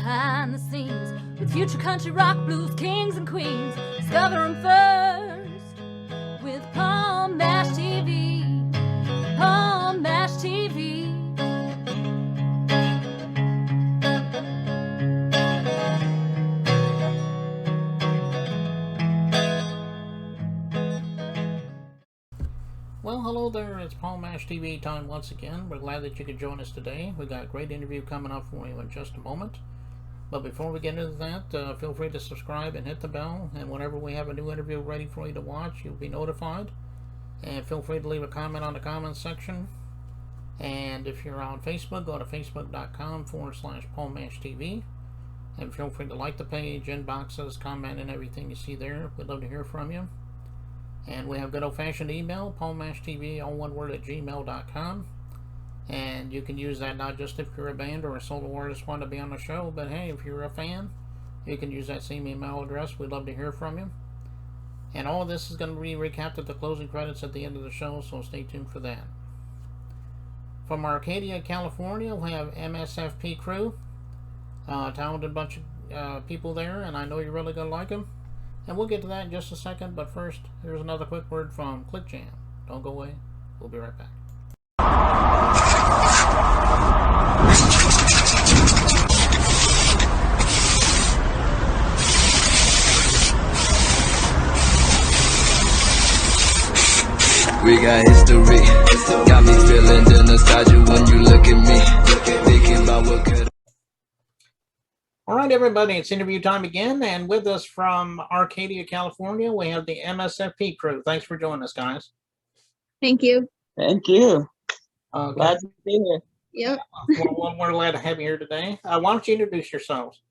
behind the scenes with future country rock blues kings and queens. Discover them first with Palm Mash TV. Palm Mash TV. Well, hello there. It's Palm Mash TV time once again. We're glad that you could join us today. We got a great interview coming up for you in just a moment. But before we get into that, feel free to subscribe and hit the bell. And whenever we have a new interview ready for you to watch, you'll be notified. And feel free to leave a comment on the comments section. And if you're on Facebook, go to facebook.com/PalmMashTV. And feel free to like the page, inbox us, comment, and everything you see there. We'd love to hear from you. And we have good old-fashioned email, palmmashtv, all one word, @gmail.com. And you can use that not just if you're a band or a solo artist want to be on the show, but hey, if you're a fan, you can use that same email address. We'd love to hear from you. And all of this is going to be recapped at the closing credits at the end of the show, so stay tuned for that. From Arcadia, California, we have MSFP Crew. Talented bunch of people there, and I know you're really going to like them. And we'll get to that in just a second, but first, here's another quick word from Click Jam. Don't go away. We'll be right back. We got history. Got me feeling the nostalgia when you look at me. Thinking about what could. All right, everybody, it's interview time again, and with us from Arcadia, California, we have the MSFP Crew. Thanks for joining us, guys. Thank you. Thank you. Okay. Glad to be here. Yep. Well, we're glad to have you here today. Why don't you introduce yourselves?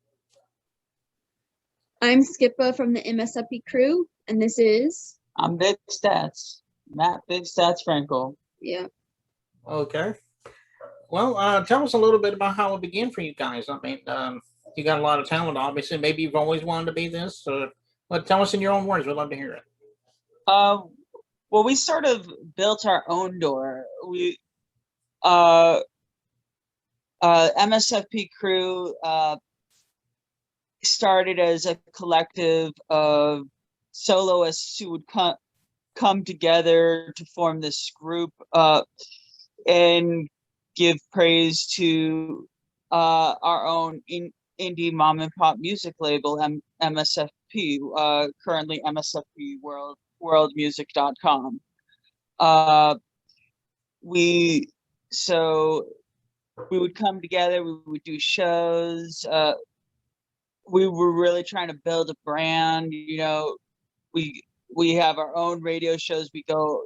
I'm Skippa from the MSFP crew, and this is I'm Big Stats. Matt Big Stats Frankel. yeah. Okay. Well, tell us a little bit about how it began for you guys. I mean, you got a lot of talent, obviously. Maybe you've always wanted to be this, but tell us in your own words. We'd love to hear it. Well, we sort of built our own door. We MSFP crew started as a collective of soloists who would come together to form this group and give praise to our own indie mom and pop music label, MSFP, currently MSFPworldmusic.com. We would come together, we would do shows. We were really trying to build a brand. You know, we have our own radio shows. We go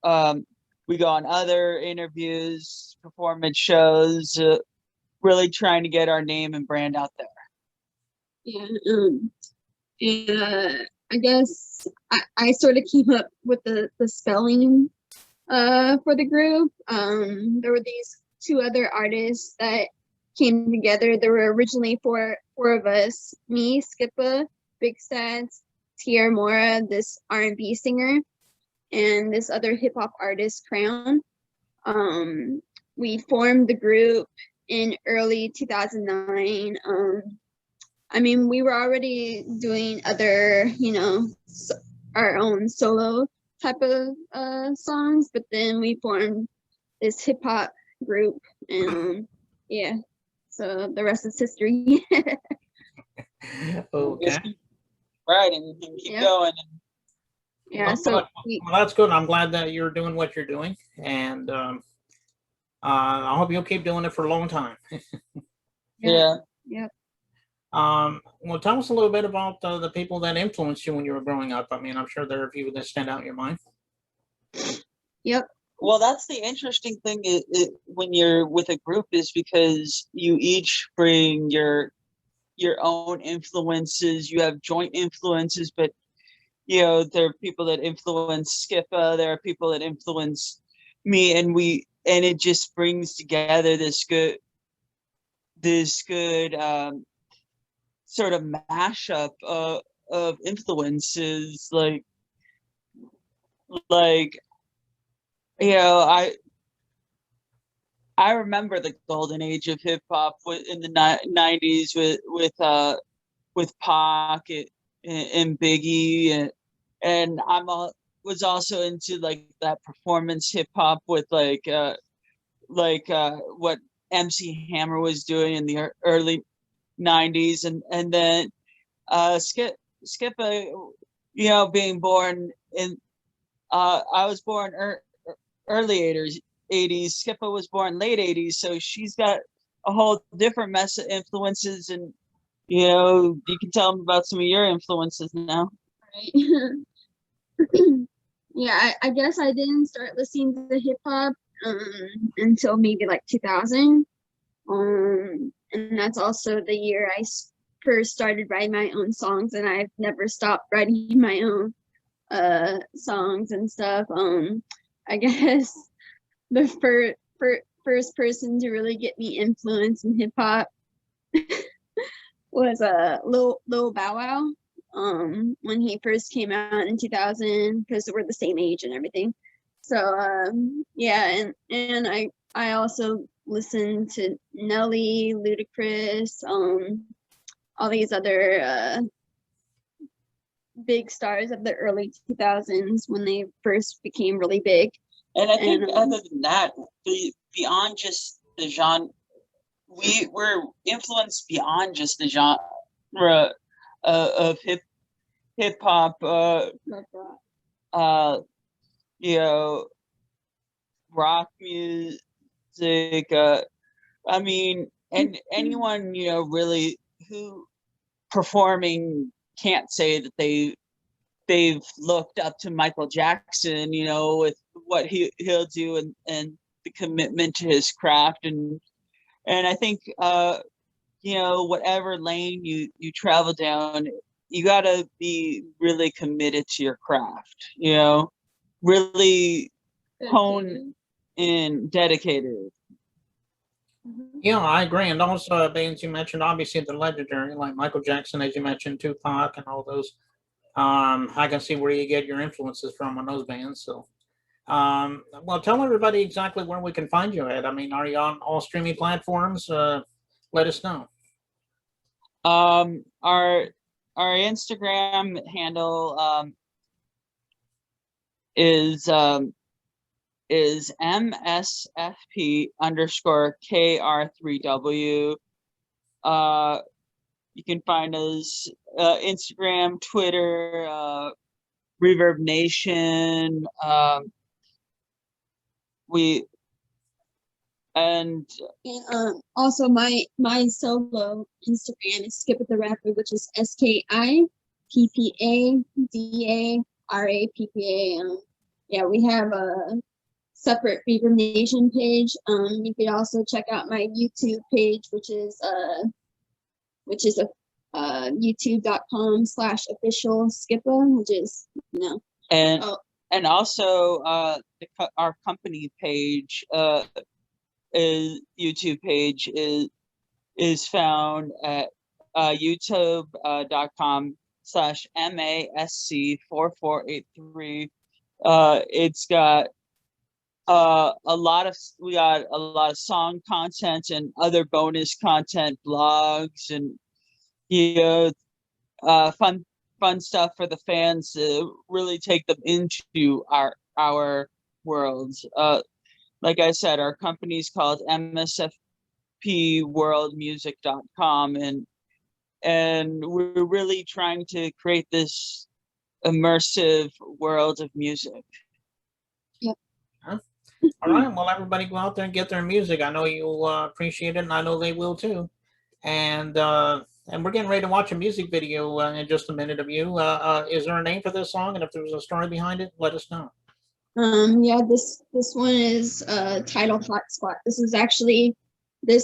on other interviews, performance shows. Really trying to get our name and brand out there. Yeah. And I guess I sort of keep up with the spelling for the group. There were these two other artists that came together. There were originally four of us: me, Skippa, Big Stats, Tierra Mora, this R&B singer, and this other hip hop artist, Crown. We formed the group in early 2009. I mean, we were already doing other, our own solo type of songs, but then we formed this hip hop group, and yeah, so the rest is history. Okay. Right, and we can keep going. Yeah, so that's good. I'm glad that you're doing what you're doing, and I hope you'll keep doing it for a long time. Yeah. Yep. Well, tell us a little bit about the people that influenced you when you were growing up. I mean, I'm sure there are a few that stand out in your mind. Yep. Well, that's the interesting thing when you're with a group, is because you each bring your own influences. You have joint influences, but there are people that influence Skippa. There are people that influence me, and it just brings together this good sort of mashup of influences. Like I remember the golden age of hip hop in the '90s with Pac and Biggie, and was also into like that performance hip hop with what MC Hammer was doing in the early '90s, and then Skippa, being born in I was born early '80s. Skippa was born late '80s, so she's got a whole different mess of influences, and you can tell them about some of your influences now. Right. Yeah, I guess I didn't start listening to hip hop until maybe like 2000. And that's also the year I first started writing my own songs, and I've never stopped writing my own songs and stuff. I guess the first person to really get me influenced in hip hop was Lil Bow Wow. When he first came out in 2000, because we're the same age and everything. So yeah, and I also listened to Nelly, Ludacris, all these other big stars of the early 2000s when they first became really big. And I think other than that, beyond just the genre, we were influenced beyond just the genre of hip hop. Rock music. I mean, and anyone really who performing can't say that they've looked up to Michael Jackson, with what he'll do and the commitment to his craft, and I think whatever lane you travel down, you gotta be really committed to your craft, really hone and dedicated. Yeah, I agree. And also, bands you mentioned, obviously the legendary, like Michael Jackson, as you mentioned, Tupac, and all those. I can see where you get your influences from on those bands. So, well, tell everybody exactly where we can find you at. I mean, are you on all streaming platforms? Let us know. Our Instagram handle is MSFP underscore KR3W. You can find us Instagram, Twitter, Reverb Nation. Also my solo Instagram is Skip with the Rapper, which is SKIPPADARAPPA. Yeah, we have a separate Reverb Nation page. You could also check out my YouTube page, which is youtube.com/official Skippa, which is and also our company page YouTube page is found at youtube.com/MASC4483. It's got we got a lot of song content and other bonus content, blogs, and fun stuff for the fans to really take them into our worlds. Like I said, our company's called MSFPworldmusic.com, and we're really trying to create this immersive world of music. Yep. All right. Well, everybody go out there and get their music. I know you'll appreciate it, and I know they will too. And we're getting ready to watch a music video in just a minute of you. Is there a name for this song? And if there's a story behind it, let us know. Yeah, this one is titled Hotspot. This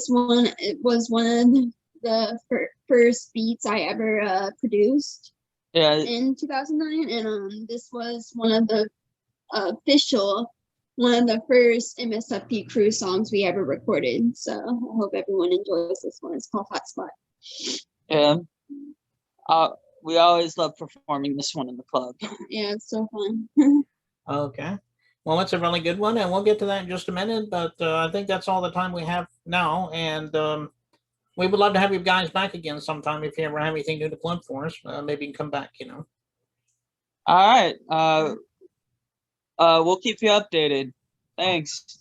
was one of the first beats I ever produced in 2009, and this was one of the first MSFP crew songs we ever recorded. So I hope everyone enjoys this one. It's called Hotspot. Yeah. We always love performing this one in the club. Yeah, it's so fun. Okay. Well, it's a really good one, and we'll get to that in just a minute. But I think that's all the time we have now, and we would love to have you guys back again sometime if you ever have anything new to plug for us. Maybe you can come back. All right. We'll keep you updated. Thanks.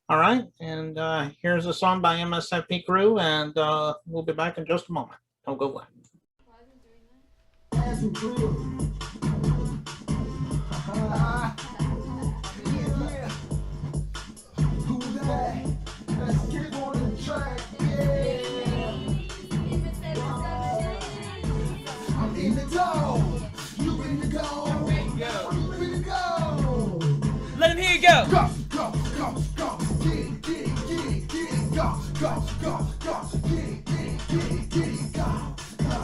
All right, and here's a song by MSFP Crew, and we'll be back in just a moment. Don't go away. Let him hear you go. Go, go, go, go, get it, get it, get it, get it, go, go, go, go, get it, get it, get it, get it, go, go,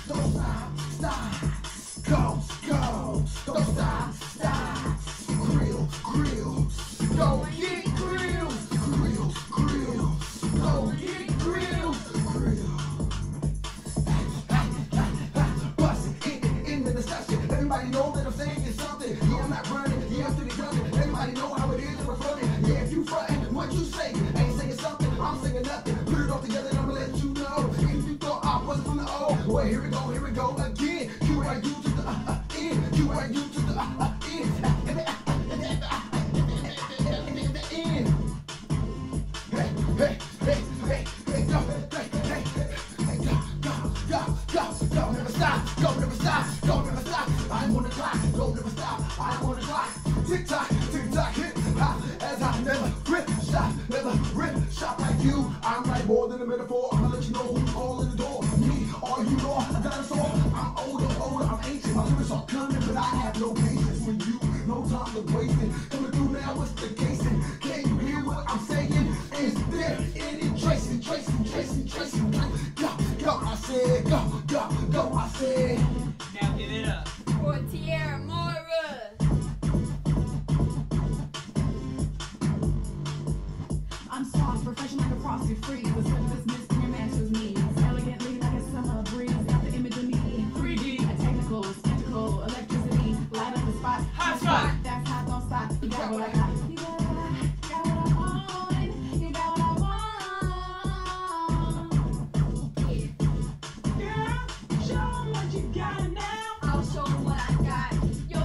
don't stop, stop, go, go, don't stop, stop, grill, grill, go get grill, grill, grill, go get grill, grill. Bust it in the discussion. Everybody know that I'm saying something. Yeah, I'm not running. Yeah, I'm through the gunning. Everybody know how it is if we're running. Yeah, if you frontin', what you say? Ain't saying something. I'm saying nothing. Put it all together and I'ma let you know. If you thought I wasn't from the O, well here we go again. QRU to the N. QRU to the N. Hey, hey, hey, hey, go, hey, hey, hey, go, never stop, go, never stop, go, never stop. I'm on the clock, go, never stop, I'm on the clock. Tick tock, hit, hop, as I never rip, shot like you. I'm like more than a metaphor. I'm gonna let you know who's calling the door. Me, all you know, I got a soul. I'm older, I'm ancient. My lyrics are coming, but I have no patience for you. No time to waste it. Coming through now, what's the case? Can you hear what I'm saying? Is there any tracing? Go, I said, go, I said. Now give it up. For Tierra Mora. I'm soft, refreshing like a frosted freeze. The sip that's missed in your master's knees. Elegantly like a summer breeze. Got the image of me. 3D. A technical, skeptical, electricity. Light up the spot. Hot spot. That's hot, don't stop. You got what I got. You got what I want. You got what I want. Girl, show 'em what you got now. I'll show 'em what I got. Yo,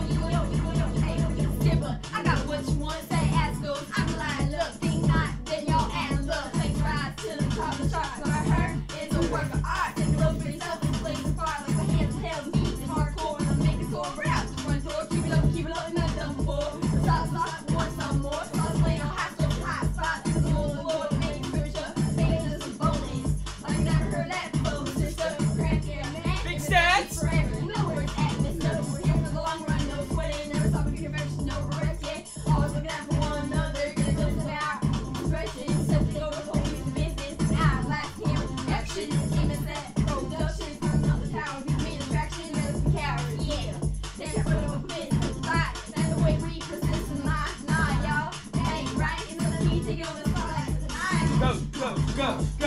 hey, skipper. I got what you want. Say ass goes. I'm lying, look, think not. Then y'all ass look. Place rise to the top of the charts. What I heard is a work of art. Take a look for yourself and play the far like my hands held me. It's hardcore and I'm making so rap. Front door, keep it up, and not done before. Stop, want some more. Stop playing on hot spot. This is the Lord, making spiritual. Saying this is bonus. Like you never heard that before, sister. Crack here, man. Big stats. Forever. You know where it's at, Miss No. We're here for the long run, no sweating. Never stop looking for no rest, yeah. Always looking out for one another. Gonna go to our expression. Something over the whole the business. I like him. Action. Aiming at production. From up the tower. Give me attraction. Let us be carried. Yeah. That's for the business. Right. That's the way we persist in life. Nah, y'all. That ain't right. It's gonna be taking over the spotlight tonight. Go, go, go.